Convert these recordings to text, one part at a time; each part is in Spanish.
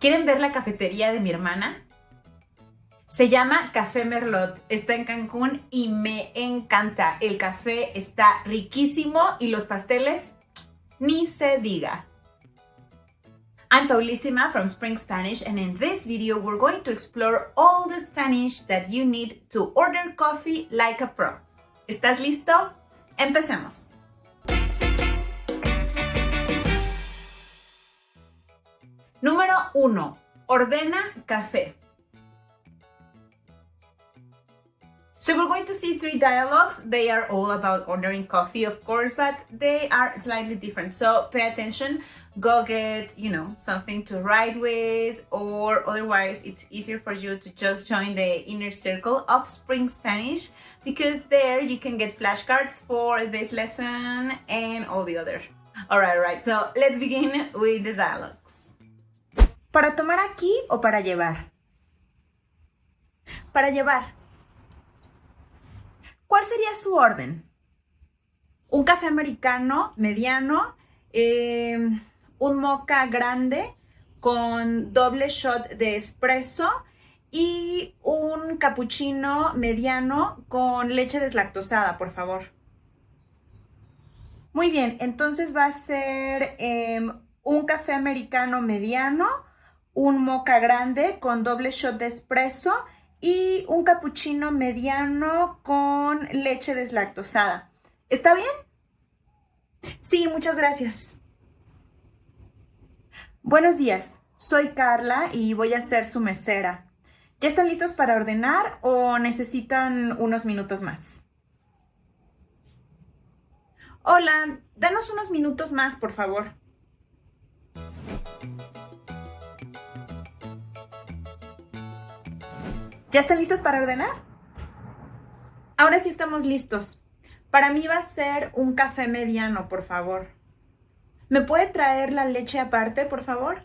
¿Quieren ver la cafetería de mi hermana? Se llama Café Merlot, está en Cancún y me encanta. El café está riquísimo y los pasteles, ni se diga. I'm Paulísima from Spring Spanish, and in this video we're going to explore all the Spanish that you need to order coffee like a pro. ¿Estás listo? Empecemos. Número 1. Ordena Cafe. So we're going to see 3 dialogues. They are all about ordering coffee, of course, but they are slightly different. So pay attention, go get, something to write with, or otherwise it's easier for you to just join the inner circle of Spring Spanish, because there you can get flashcards for this lesson and all the other. All right. So let's begin with the dialogues. ¿Para tomar aquí o para llevar? Para llevar. ¿Cuál sería su orden? Un café americano mediano, un mocha grande con doble shot de espresso y un cappuccino mediano con leche deslactosada, por favor. Muy bien, entonces va a ser un café americano mediano, un mocha grande con doble shot de espresso y un cappuccino mediano con leche deslactosada. ¿Está bien? Sí, muchas gracias. Buenos días, soy Carla y voy a ser su mesera. ¿Ya están listos para ordenar o necesitan unos minutos más? Hola, danos unos minutos más, por favor. ¿Ya están listos para ordenar? Ahora sí estamos listos. Para mí va a ser un café mediano, por favor. ¿Me puede traer la leche aparte, por favor?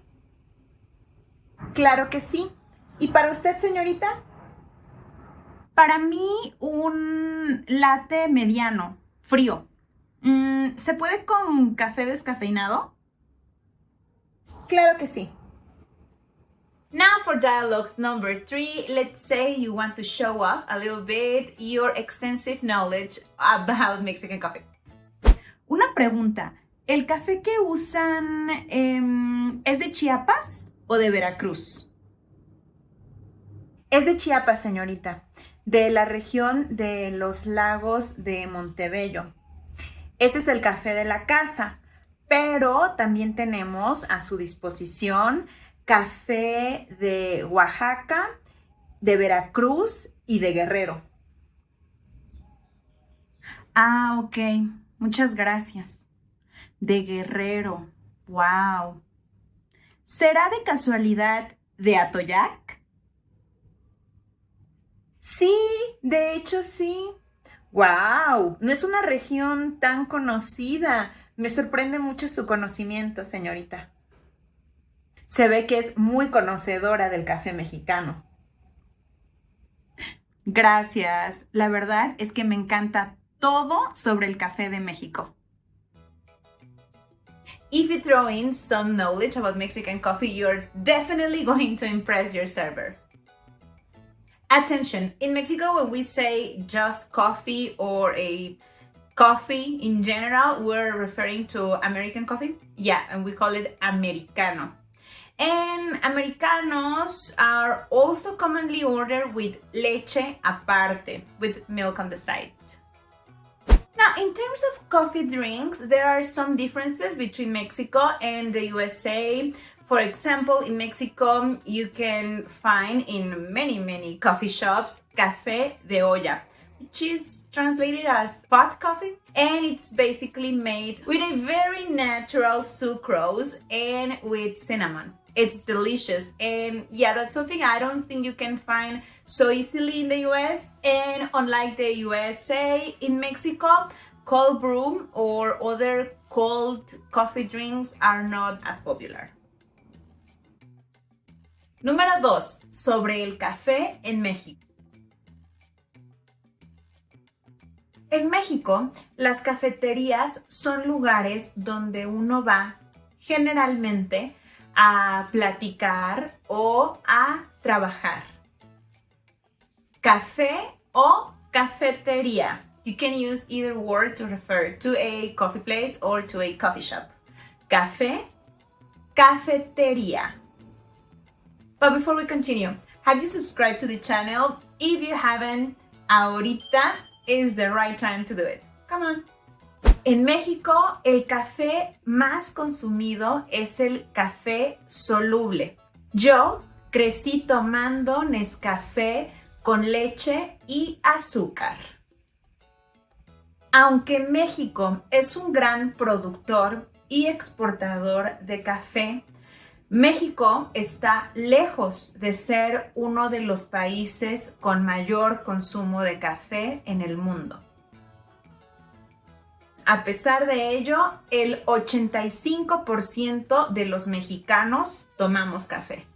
Claro que sí. ¿Y para usted, señorita? Para mí un latte mediano, frío. ¿Se puede con café descafeinado? Claro que sí. Now for dialogue number 3, let's say you want to show off a little bit your extensive knowledge about Mexican coffee. Una pregunta, ¿el café que usan es de Chiapas o de Veracruz? Es de Chiapas, señorita, de la región de los lagos de Montebello. Ese es el café de la casa, pero también tenemos a su disposición café de Oaxaca, de Veracruz y de Guerrero. Ah, ok. Muchas gracias. De Guerrero. Wow. ¿Será de casualidad de Atoyac? Sí, de hecho sí. Wow. No es una región tan conocida. Me sorprende mucho su conocimiento, señorita. Se ve que es muy conocedora del café mexicano. Gracias. La verdad es que me encanta todo sobre el café de México. If you throw in some knowledge about Mexican coffee, you're definitely going to impress your server. Attention! In Mexico, when we say just coffee or a coffee in general, we're referring to American coffee. Yeah, and we call it Americano. And Americanos are also commonly ordered with leche aparte, with milk on the side. Now, in terms of coffee drinks, there are some differences between Mexico and the USA. For example, in Mexico, you can find in many coffee shops café de olla, which is translated as pot coffee, and it's basically made with a very natural sucrose and with cinnamon. It's delicious, and yeah, that's something I don't think you can find so easily in the US. And unlike the USA, in Mexico, cold brew or other cold coffee drinks are not as popular. Número 2. Sobre el café en México. En México, las cafeterías son lugares donde uno va generalmente a platicar o a trabajar. Café o cafetería. You can use either word to refer to a coffee place or to a coffee shop. Café, cafetería. But before we continue, have you subscribed to the channel? If you haven't, ahorita is the right time to do it. Come on. En México, el café más consumido es el café soluble. Yo crecí tomando Nescafé con leche y azúcar. Aunque México es un gran productor y exportador de café, México está lejos de ser uno de los países con mayor consumo de café en el mundo. A pesar de ello, el 85% de los mexicanos tomamos café.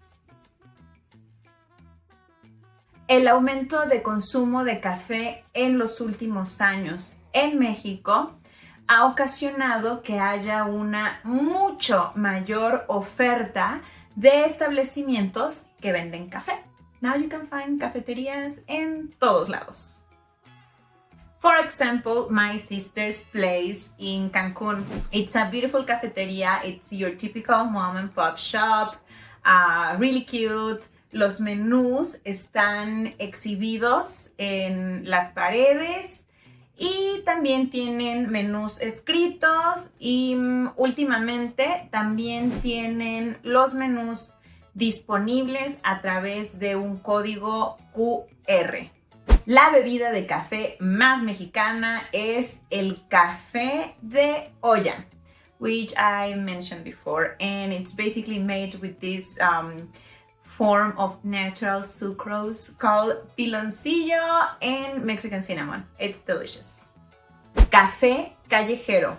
El aumento de consumo de café en los últimos años en México ha ocasionado que haya una mucho mayor oferta de establecimientos que venden café. Now you can find cafeterías en todos lados. For example, my sister's place in Cancun. It's a beautiful cafeteria. It's your typical mom and pop shop. Really cute. Los menús están exhibidos en las paredes y también tienen menús escritos y últimamente también tienen los menús disponibles a través de un código QR. La bebida de café más mexicana es el café de olla, which I mentioned before, and it's basically made with this form of natural sucrose called piloncillo and Mexican cinnamon. It's delicious. Café callejero.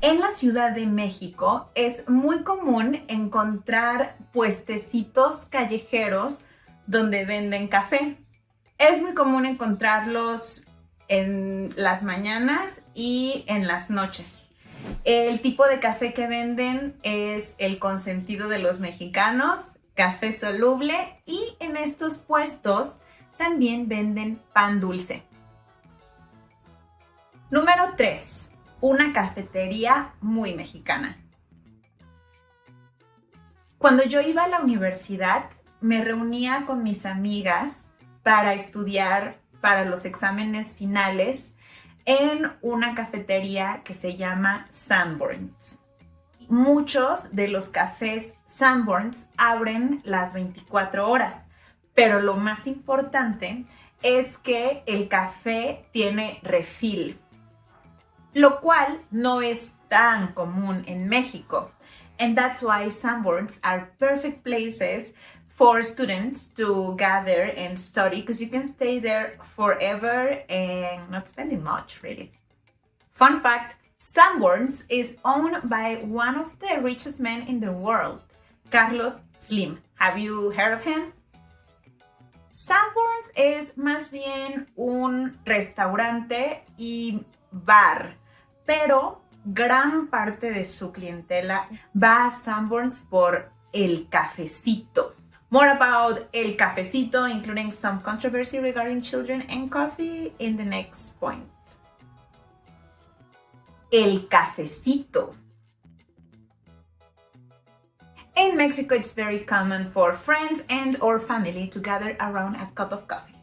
En la Ciudad de México es muy común encontrar puestecitos callejeros donde venden café. Es muy común encontrarlos en las mañanas y en las noches. El tipo de café que venden es el consentido de los mexicanos, café soluble, y en estos puestos también venden pan dulce. Número 3. Una cafetería muy mexicana. Cuando yo iba a la universidad, me reunía con mis amigas para estudiar para los exámenes finales en una cafetería que se llama Sanborns. Muchos de los cafés Sanborns abren las 24 horas, pero lo más importante es que el café tiene refill, lo cual no es tan común en México. And that's why Sanborns are perfect places for students to gather and study, because you can stay there forever and not spending much, really. Fun fact, Sanborns is owned by one of the richest men in the world, Carlos Slim. Have you heard of him? Sanborns es más bien un restaurante y bar, pero gran parte de su clientela va a Sanborns por el cafecito. More about el cafecito, including some controversy regarding children and coffee, in the next point. El cafecito. In Mexico, it's very common for friends and or family to gather around a cup of coffee.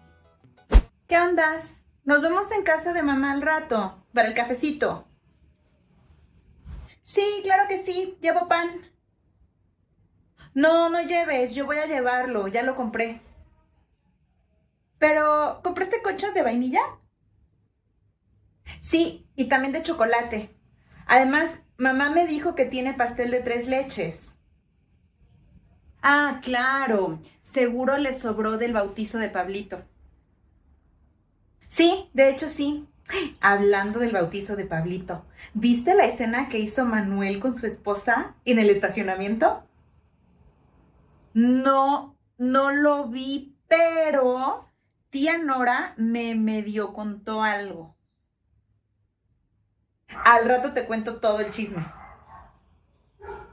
¿Qué ondas? Nos vemos en casa de mamá al rato, para el cafecito. Sí, claro que sí, llevo pan. No, no lleves, yo voy a llevarlo, ya lo compré. Pero, ¿compraste conchas de vainilla? Sí, y también de chocolate. Además, mamá me dijo que tiene pastel de 3 leches. Ah, claro, seguro le sobró del bautizo de Pablito. Sí, de hecho sí. Hablando del bautizo de Pablito, ¿viste la escena que hizo Manuel con su esposa en el estacionamiento? No, no lo vi, pero tía Nora me medio contó algo. Al rato te cuento todo el chisme.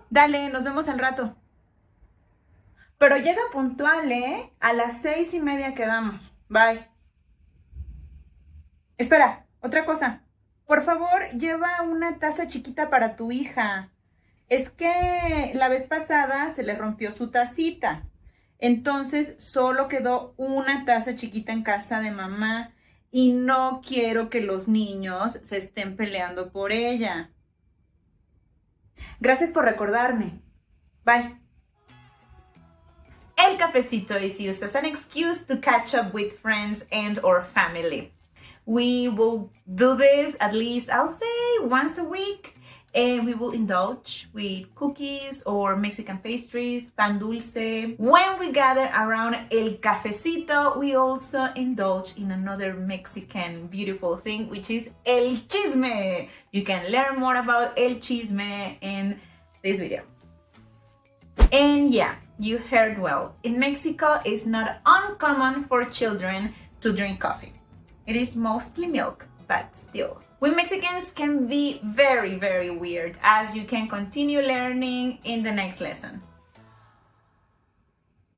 Dale, nos vemos al rato. Pero llega puntual, ¿eh? A las 6:30 quedamos. Bye. Espera, otra cosa. Por favor, lleva una taza chiquita para tu hija. Es que la vez pasada se le rompió su tacita. Entonces solo quedó una taza chiquita en casa de mamá y no quiero que los niños se estén peleando por ella. Gracias por recordarme. Bye. El cafecito is used as an excuse to catch up with friends and or family. We will do this at least, I'll say, once a week. And we will indulge with cookies or Mexican pastries, pan dulce. When we gather around el cafecito, we also indulge in another Mexican beautiful thing, which is el chisme. You can learn more about el chisme in this video. And yeah, you heard well. In Mexico, it's not uncommon for children to drink coffee. It is mostly milk, but still. We Mexicans can be very, very weird, as you can continue learning in the next lesson.